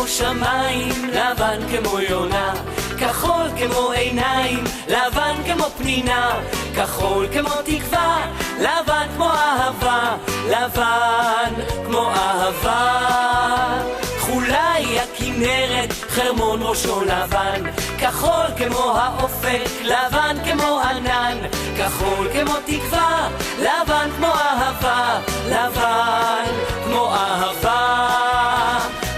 כמו שמיים, לבן כמו יונה, כחול כמו עיניים, לבן כמו פנינה, כחול כמו תקווה, לבן כמו אהבה, לבן כמו אהבה. חולי הכנרת, חרמון ראשו לבן, כחול כמו האופק, לבן כמו ענן, כחול כמו תקווה, לבן כמו אהבה, לבן כמו אהבה.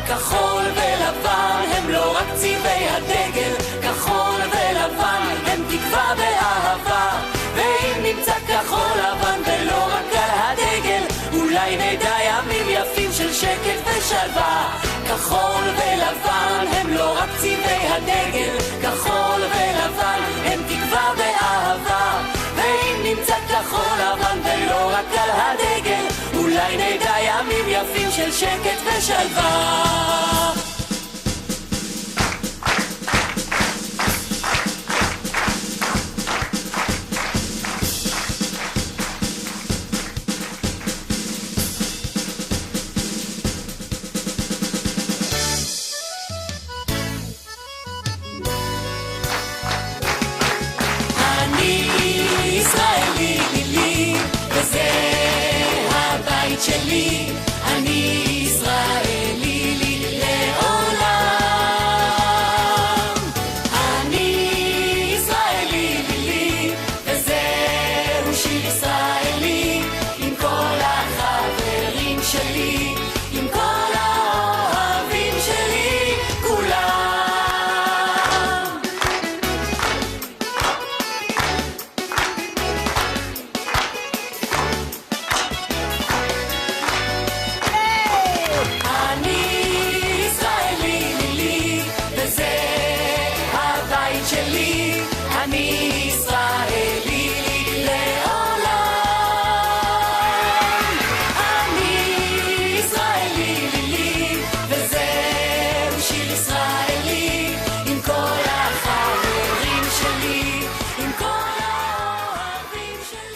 כחול ולבן הם לא רק צבעי הדגל, כחול ולבן הם תקווה ואהבה. ואם נמצא כחול לבן ולא רק על הדגל, אולי נדע ימים יפים של שקט ושלווה. כחול ולבן הם לא רק צבעי הדגל, כחול ולבן הם תקווה ואהבה. ואם נמצא כחול לבן ולא רק על הדגל, אולי נדע ימים יפים של שקט ושלווה. שלי, אני ישראלי לי לעולם. אני ישראלי לי, וזהו שיר